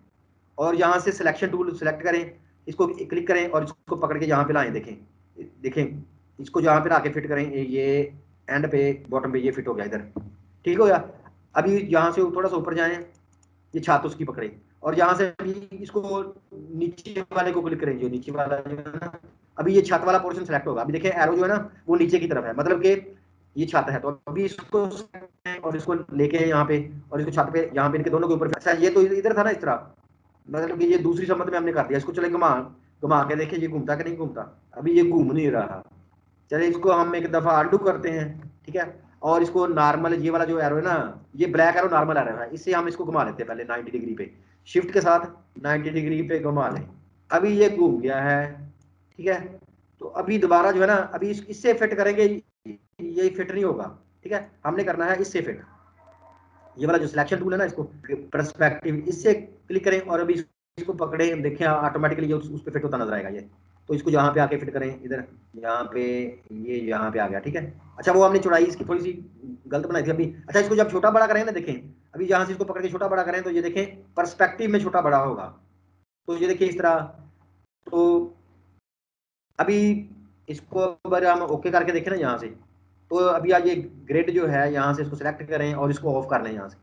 और यहाँ से सिलेक्शन टूल सिलेक्ट करें, इसको क्लिक करें, और इसको पकड़ के यहाँ पे लाएं, देखें इसको जहाँ पे लाके फिट करें, ये एंड पे बॉटम पे ये फिट हो गया इधर, ठीक हो गया। अभी यहाँ से थोड़ा सा ऊपर जाएं, ये छत उसकी पकड़े, और यहाँ से अभी इसको नीचे वाले को क्लिक करें, जो नीचे वाला जो है ना, अभी ये छत वाला पोर्शन सेलेक्ट होगा। अभी देखें एरो जो है ना वो नीचे की तरफ है, मतलब कि ये छत है। तो अभी इसको और इसको लेके यहाँ पे, और इसको छत पे यहाँ पे इनके दोनों के ऊपर। अच्छा ये तो इधर था ना इस तरह, मतलब कि ये दूसरी समत में हमने कर दिया। इसको चले घुमा घुमा के देखें ये घूमता कि नहीं घूमता। अभी ये घूम नहीं रहा। चले इसको हम एक दफा आल्टू करते हैं, ठीक है। और इसको नॉर्मल, ये वाला जो एरो है ना, ये ब्लैक एरो नॉर्मल एरो है, इससे हम इसको घुमा लेते हैं पहले 90 डिग्री पे, शिफ्ट के साथ 90 डिग्री पे घुमा लें। अभी ये घूम गया है, ठीक है। तो अभी दोबारा जो है ना, अभी इससे फिट करेंगे, ये फिट नहीं होगा, ठीक है। हमने करना है इससे फिट। ये वाला जो सिलेक्शन टूल है ना, इसको पर्सपेक्टिव, इससे क्लिक करें, और अभी इसको पकड़े, देखें ऑटोमेटिकली उस पर फिट होता नजर आएगा ये। तो इसको यहाँ पे आके फिट करें, इधर यहाँ पे, ये यहाँ पे आ गया, ठीक है। अच्छा वो हमने चौड़ाई इसकी थोड़ी सी गलत बनाई थी अभी। अच्छा इसको जब छोटा बड़ा करें ना, देखें अभी यहाँ से इसको पकड़ के छोटा बड़ा करें तो ये देखें पर्सपेक्टिव में छोटा बड़ा होगा। तो ये देखिए इस तरह। तो अभी इसको अगर हम ओके करके देखें ना यहाँ से, तो अभी आज ये ग्रिड जो है यहाँ से इसको सिलेक्ट करें और इसको ऑफ कर लें यहाँ से।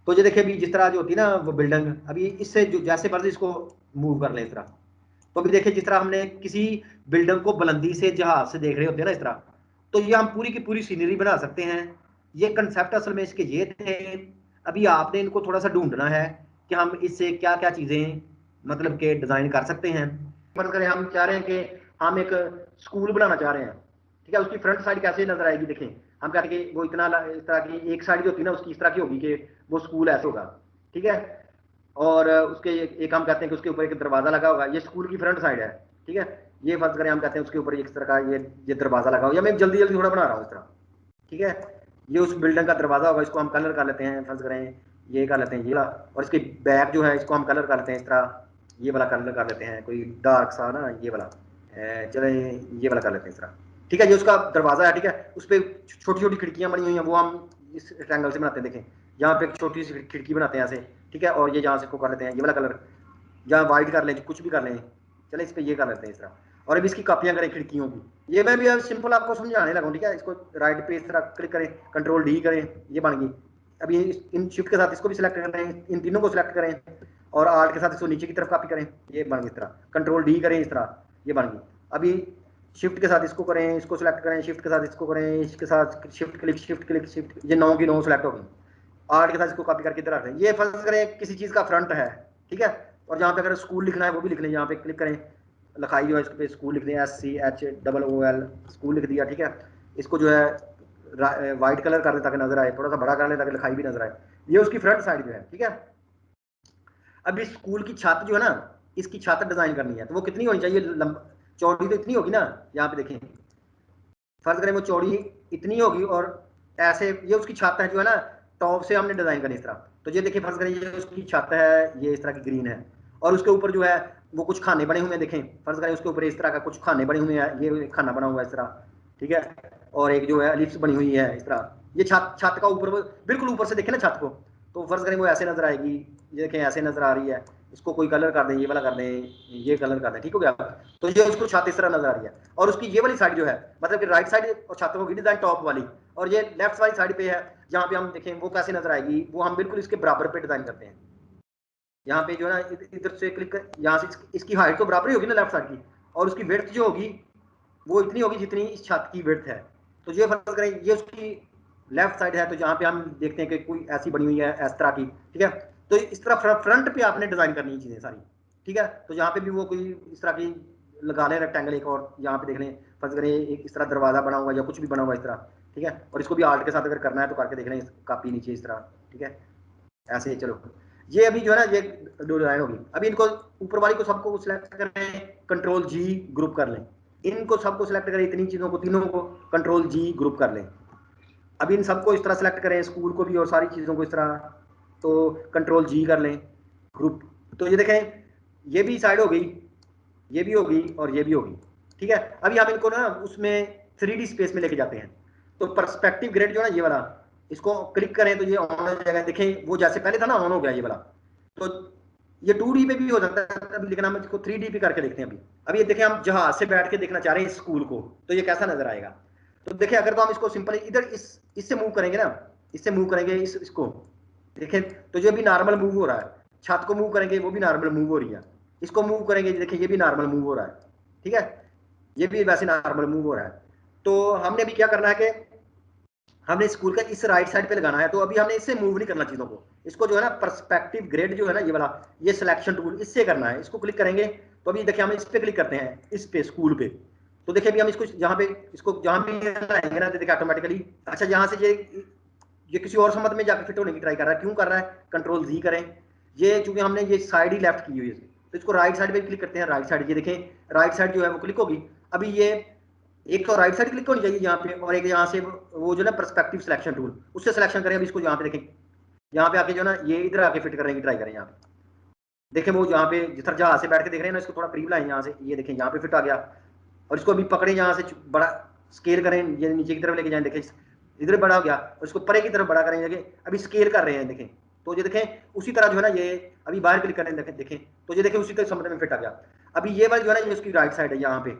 तो ये देखिए अभी जिस तरह जो होती है ना वो बिल्डिंग, अभी इससे जो जैसे मर्जी इसको मूव कर लें इस तरह। तो अभी देखिए जिस तरह हमने किसी बिल्डिंग को बुलंदी से जहाज से देख रहे होते हैं ना इस तरह, तो ये हम पूरी की पूरी सीनरी बना सकते हैं। ये कंसेप्ट असल में इसके ये थे। अभी आपने इनको थोड़ा सा ढूंढना है कि हम इससे क्या क्या चीजें मतलब के डिजाइन कर सकते हैं। मन करें हम चाह रहे हैं कि हम एक स्कूल बनाना चाह रहे हैं, ठीक है। उसकी फ्रंट साइड कैसे नजर आएगी, देखें हम कहते हैं कि वो इतना इस तरह की एक साइड जो होती है ना उसकी इस तरह की होगी कि वो स्कूल ऐसे होगा, ठीक है। और उसके एक हम कहते हैं कि उसके ऊपर एक दरवाजा लगा होगा, ये स्कूल की फ्रंट साइड है, ठीक है। ये फर्ज करें हम कहते हैं उसके ऊपर इस तरह का ये दरवाजा लगा होगा, या मैं जल्दी जल्दी थोड़ा बना रहा हूँ इस तरह, ठीक है। ये उस बिल्डिंग का दरवाजा होगा, इसको हम कलर कर लेते हैं, फर्ज करें ये कर लेते हैं ये वाला, और इसकी बैक जो है इसको हम कलर कर लेते हैं इस तरह, ये वाला कलर कर लेते हैं कोई डार्क सा ना, ये वाला चले ये वाला कर लेते हैं इस तरह, ठीक है। ये उसका दरवाजा है, ठीक है। उस पर छोटी छोटी खिड़कियां बनी हुई हैं, वो हम इस ट्रायंगल से बनाते हैं, देखें यहाँ पे एक छोटी सी खिड़की बनाते हैं ऐसे, ठीक है। और ये जहाँ से इसको कर लेते हैं ये वाला कलर, जहाँ वाइट कर लें कुछ भी कर लें, चले इस पर ये कर लेते हैं इस तरह। और अभी इसकी कापियां करें खिड़कियों की। ये मैं भी अब सिंपल आपको समझाने लगा, ठीक है। इसको राइट पे इस तरह क्लिक करें, कंट्रोल डी करें, ये बन गई। अभी इन शिफ्ट के साथ इसको भी सिलेक्ट करें, इन तीनों को सिलेक्ट करें और आर्ट के साथ इसको नीचे की तरफ कॉपी करें, ये बन गई इस तरह। कंट्रोल डी करें इस तरह, ये बन गई। अभी शिफ्ट के साथ इसको करें, इसको सिलेक्ट करें, शिफ्ट के साथ इसको करें, इसके साथ shift click shift click shift, ये 9 की 9 सिलेक्ट होगी। आर्ट के साथ इसको कॉपी करके इधर रख दें। ये फर्ज करें किसी चीज़ का फ्रंट है, ठीक है। और जहाँ पे अगर स्कूल लिखना है वो भी लिख लें, यहाँ पे क्लिक करें, लिखाई जो है इस पे स्कूल लिख दें, SCHOOL स्कूल लिख दिया, ठीक है। इसको जो है वाइट कलर कर दें ताकि नजर आए, थोड़ा सा बड़ा कर लें ताकि लिखाई भी नजर आए। ये उसकी फ्रंट साइड जो है, ठीक है। अब इस स्कूल की छत जो है ना, इसकी छत डिजाइन करनी है, तो वो कितनी होनी चाहिए, चौड़ी तो इतनी होगी ना, यहाँ पे देखें फर्ज करें वो चौड़ी इतनी होगी, और ऐसे ये उसकी छत है जो है ना, टॉप से हमने डिजाइन करनी इस तरह। तो ये देखिए फर्ज करें ये उसकी छत है, ये इस तरह की ग्रीन है, और उसके ऊपर जो है वो कुछ खाने बने हुए हैं, देखें फर्ज करें उसके ऊपर इस तरह का कुछ खाने बने हुए हैं, ये खाना बना हुआ है इस तरह, ठीक है। और एक जो है एलिप्स बनी हुई है इस तरह। ये छत छत का ऊपर बिल्कुल ऊपर से देखें ना छत को, तो फर्ज करें वो ऐसे नजर आएगी, ये देखें ऐसे नजर आ रही है। इसको कोई कलर कर दें, ये वाला कर दें, ये कलर कर दें, ठीक हो गया। तो ये उसको छत इस तरह नजर आ रही है, और उसकी ये वाली साइड जो है मतलब कि राइट साइड और छत होगी डिजाइन टॉप वाली, और ये लेफ्ट वाली साइड पे है जहाँ पे हम देखें वो कैसे नजर आएगी, वो हम बिल्कुल इसके बराबर पे डिजाइन करते हैं। यहाँ पे जो है ना इधर से क्लिक कर, यहाँ से इसकी हाइट तो बराबर ही होगी ना लेफ्ट साइड की, और उसकी विड्थ जो होगी वो इतनी होगी जितनी इस छत की विड्थ है। तो ये फर्ज करें ये उसकी लेफ्ट साइड है, तो जहाँ पे हम देखते हैं कि कोई ऐसी बनी हुई है इस तरह की, ठीक है। तो इस तरह फ्रंट पे आपने डिजाइन करनी है चीजें सारी, ठीक है। तो यहाँ पे भी वो कोई इस तरह की लगा लें रेक्टेंगल एक, और यहाँ पे देख लें फर्ज करें एक इस तरह दरवाजा बना हुआ या कुछ भी बना हुआ इस तरह, ठीक है। और इसको भी आर्ट के साथ अगर करना है तो करके देख लें, कापी नीचे इस तरह, ठीक है। ऐसे चलो ये अभी जो है ना ये दो डिजाइन होगी। अभी इनको ऊपर वाली को सबको सिलेक्ट करें, कंट्रोल जी ग्रुप कर लें, इनको सबको सिलेक्ट करें, इतनी चीजों को तीनों को कंट्रोल जी ग्रुप कर लें। अब इन सबको इस तरह सेलेक्ट करें, स्कूल को भी और सारी चीज़ों को इस तरह, तो कंट्रोल जी कर लें ग्रुप। तो ये देखें ये भी साइड हो गई, ये भी होगी और ये भी होगी, ठीक है। अभी हम इनको ना उसमें 3D स्पेस में लेके जाते हैं। तो पर्सपेक्टिव ग्रिड जो है ना ये वाला, इसको क्लिक करें तो ये ऑन हो जाएगा, देखें वो जैसे पहले था ना ऑन हो गया ये वाला। तो ये 2D पे भी हो जाता है, लेकिन हम इसको 3D पे करके देखते हैं। अभी ये देखें हम जहाज से बैठ के देखना चाह रहे हैं इस स्कूल को, तो ये कैसा नजर आएगा। तो देखिए अगर तो हम इसको सिंपल इधर इससे मूव करेंगे ना, इससे मूव करेंगे इसको, देखें तो ये भी नॉर्मल मूव हो रहा है। छत को मूव करेंगे वो भी नॉर्मल मूव हो रही है, इसको मूव करेंगे देखिए ये भी नॉर्मल मूव हो रहा है, ठीक है। ये भी वैसे नॉर्मल मूव हो रहा है। तो हमने अभी क्या करना है कि हमने स्कूल का इस राइट साइड पे लगाना है। तो अभी हमने इससे मूव नहीं करना चीजों को, इसको जो है ना पर्सपेक्टिव ग्रिड जो है ना ये वाला, ये सिलेक्शन टूल इससे करना है। इसको क्लिक करेंगे तो अभी देखिए हम इस पे क्लिक करते हैं, इस पे स्कूल पे। तो देखिए अभी हम इसको जहाँ पे इसको जहाँ भी लाएंगे ना देखिए ऑटोमेटिकली, अच्छा यहाँ से ये किसी और संबंध में जाकर फिट होने की ट्राई कर रहा है, क्यों कर रहा है, कंट्रोल जी करें। ये चूंकि हमने ये साइड ही लेफ्ट की हुई है, तो इसको राइट साइड पे क्लिक करते हैं, राइट साइड ये देखें राइट साइड जो है वो क्लिक होगी। अभी ये एक तो राइट साइड क्लिक होनी चाहिए यहाँ पे, और एक यहाँ से वो जो ना पर्सपेक्टिव सिलेक्शन टूल उससे सिलेक्शन करें। अभी इसको यहाँ पे देखें, यहाँ पे आके जो ना ये इधर आके फिट करने की ट्राई करें यहाँ पे। देखें वो यहाँ पे जिस तरह जहाज से बैठ के देख रहे हैं ना, इसको थोड़ा करीब लाएं यहाँ से, ये देखें यहाँ पे फिट आ गया। और इसको अभी पकड़े यहाँ से बड़ा स्केल करें, ये नीचे की तरफ लेके जाएं, देखें इधर बड़ा हो गया, और इसको परे की तरफ बड़ा करें, देखें अभी स्केल कर रहे हैं, देखें तो ये देखें उसी तरह जो है ना, ये अभी बाहर क्लिक करें, देखें तो ये देखें उसी तरह समझ में फिट आ गया। अभी ये वाली जो है ना, ये उसकी राइट साइड है यहाँ पे,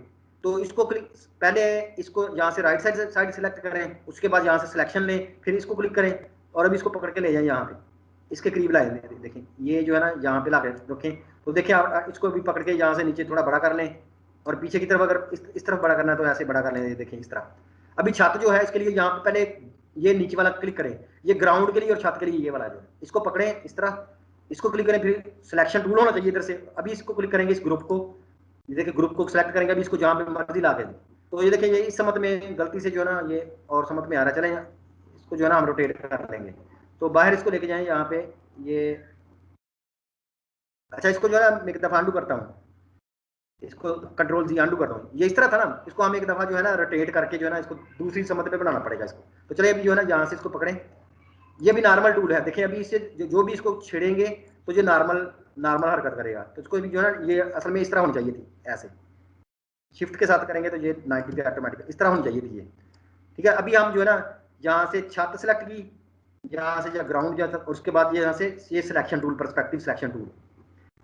तो इसको क्लिक, पहले इसको यहाँ से राइट साइड सेलेक्ट करें, उसके बाद यहाँ से सिलेक्शन लें, फिर इसको क्लिक करें और अभी इसको पकड़ के ले जाएं यहाँ पे, इसके करीब लाए, देखें ये जो है ना यहाँ पे ला के रखें। तो देखें इसको भी पकड़ के यहाँ से नीचे थोड़ा बड़ा कर लें, और पीछे की तरफ अगर इस तरफ बड़ा करना है तो ऐसे बड़ा कर लें, देखें इस तरह। अभी छत जो है इसके लिए यहाँ पे पहले ये नीचे वाला क्लिक करें, ये ग्राउंड के लिए और छत के लिए ये वाला जो है, इसको पकड़ें इस तरह, इसको क्लिक करें, फिर सिलेक्शन टूल होना चाहिए इधर से। अभी इसको क्लिक करेंगे, इस ग्रुप को, ये देखिए ग्रुप को सिलेक्ट करेंगे, अभी इसको जहाँ पे मर्जी ला के, तो ये देखें ये इस समत में गलती से जो है ना ये और समत में आ रहा है, चलें इसको जो है ना हम रोटेट कर लेंगे। तो बाहर इसको लेके जाएं यहाँ पे, ये अच्छा इसको जो है ना मैं एक दफा अंडू करता हूँ, इसको कंट्रोल जी अंडू करता हूँ, ये इस तरह था ना, इसको हम एक दफा जो है ना रोटेट करके जो है ना इसको दूसरी समत पे बनाना पड़ेगा इसको। तो चलिए अभी जो है ना यहाँ से इसको पकड़ें, ये भी नॉर्मल टूल है, देखिए अभी इससे जो भी इसको छेड़ेंगे तो ये नॉर्मल हरकत करेगा। तो इसको भी जो है ना ये असल में इस तरह होनी चाहिए थी, ऐसे शिफ्ट के साथ करेंगे तो ये 90 पे ऑटोमेटिक इस तरह होनी चाहिए थी ये, ठीक है। अभी हम जो है ना यहाँ से छत सेलेक्ट की, यहाँ से या ग्राउंड या, और उसके बाद ये यहाँ से ये selection tool, perspective selection tool,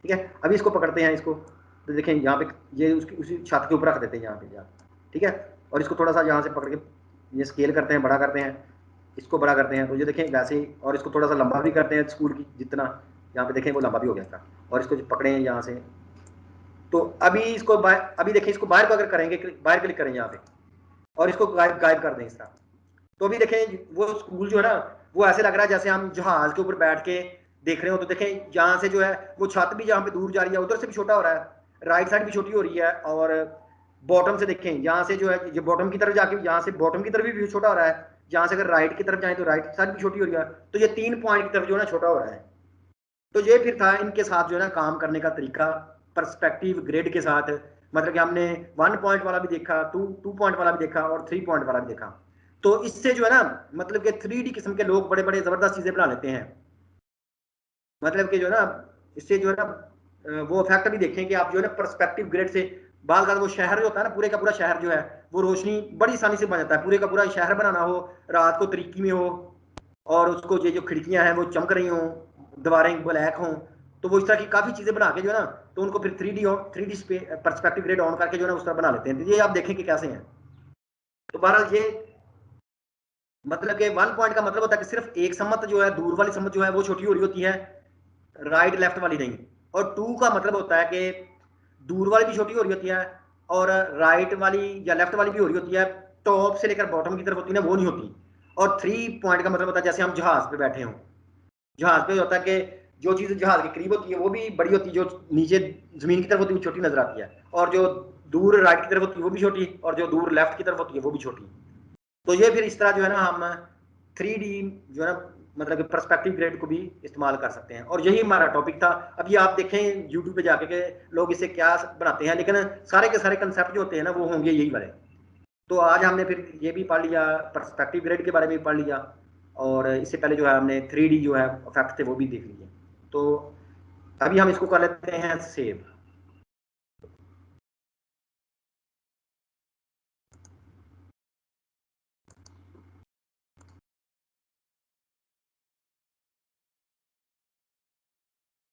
ठीक है। अभी इसको पकड़ते हैं इसको, तो देखें यहाँ पे ये उसकी उसी छत के ऊपर रख देते हैं यहाँ पे, ठीक है। और इसको थोड़ा सा यहाँ से पकड़ के ये स्केल करते हैं, बड़ा करते हैं, इसको बड़ा करते हैं, तो ये देखें वैसे ही, और इसको थोड़ा सा लंबा भी करते हैं स्कूल की जितना, यहाँ पे देखें वो लंबा भी हो गया था। और इसको पकड़े यहाँ से, तो अभी इसको अभी देखें इसको बाहर को अगर करेंगे, बाहर क्लिक करें यहाँ पे और इसको गायब कर दें इस तरह, तो अभी देखें वो स्कूल जो है ना वो ऐसे लग रहा है जैसे हम जहाज के ऊपर बैठ के देख रहे हो। तो देखें यहाँ से जो है वो छत भी जहाँ पे दूर जा रही है उधर से भी छोटा हो रहा है, राइट साइड भी छोटी हो रही है, और बॉटम से देखें यहाँ से जो है ये बॉटम की तरफ जाके यहाँ से बॉटम की तरफ भी व्यू छोटा हो रहा है, जहाँ से अगर राइट की तरफ जाए तो राइट साइड भी छोटी हो रही है, तो ये 3 पॉइंट की तरफ जो है ना छोटा हो रहा है। तो ये फिर था इनके साथ जो है ना काम करने का तरीका, पर्सपेक्टिव ग्रिड के साथ, मतलब कि हमने 1 पॉइंट वाला भी देखा, 2 पॉइंट वाला भी देखा और 3 पॉइंट वाला भी देखा। तो इससे जो है ना मतलब कि 3D किस्म के लोग बड़े बड़े जबरदस्त चीजें बना लेते हैं, मतलब कि जो है ना इससे जो है ना वो इफेक्ट भी देखें कि आप जो है ना पर्सपेक्टिव ग्रिड से बाल का वो शहर जो होता है ना, पूरे का पूरा शहर जो है वो रोशनी बड़ी आसानी से बन जाता है। पूरे का पूरा शहर बनाना हो, रात को तरीकी में हो, और उसको ये जो खिड़कियां हैं वो चमक रही हों, दीवारें ब्लैक हों, तो वो इस तरह की काफ़ी चीज़ें बना के जो है ना, तो उनको फिर 3D पर्सपेक्टिव ग्रिड ऑन करके जो है ना उस तरह बना लेते हैं। तो ये आप देखें कि कैसे हैं। तो बहरहाल ये मतलब कि 1 पॉइंट का मतलब होता है कि सिर्फ एक सम्मत जो है, दूर वाली सम्मत जो है वो छोटी हो रही होती है, राइट लेफ्ट वाली नहीं। और 2 का मतलब होता है कि दूर वाली भी छोटी हो रही होती है और राइट वाली या लेफ्ट वाली भी हो रही होती है, टॉप से लेकर बॉटम की तरफ होती है ना वो नहीं होती। और 3 पॉइंट का मतलब होता है जैसे हम जहाज पे बैठे हों, जहाज पे होता है कि जो चीज़ जहाज के करीब होती है वो भी बड़ी होती है, जो नीचे जमीन की तरफ होती है वो छोटी नजर आती है, और जो दूर राइट की तरफ होती है वो भी छोटी, और जो दूर लेफ्ट की तरफ होती है वो भी छोटी। तो ये फिर इस तरह जो है ना हम 3D जो है ना मतलब कि पर्सपेक्टिव ग्रिड को भी इस्तेमाल कर सकते हैं। और यही हमारा टॉपिक था। अभी आप देखें यूट्यूब पे जाके के लोग इसे क्या बनाते हैं, लेकिन सारे के सारे कंसेप्ट जो होते हैं ना वो होंगे यही वाले। तो आज हमने फिर ये भी पढ़ लिया, पर्सपेक्टिव ग्रिड के बारे में भी पढ़ लिया, और इससे पहले जो है हमने 3D जो है इफेक्ट थे वो भी देख लिए। तो अभी हम इसको कर लेते हैं सेव।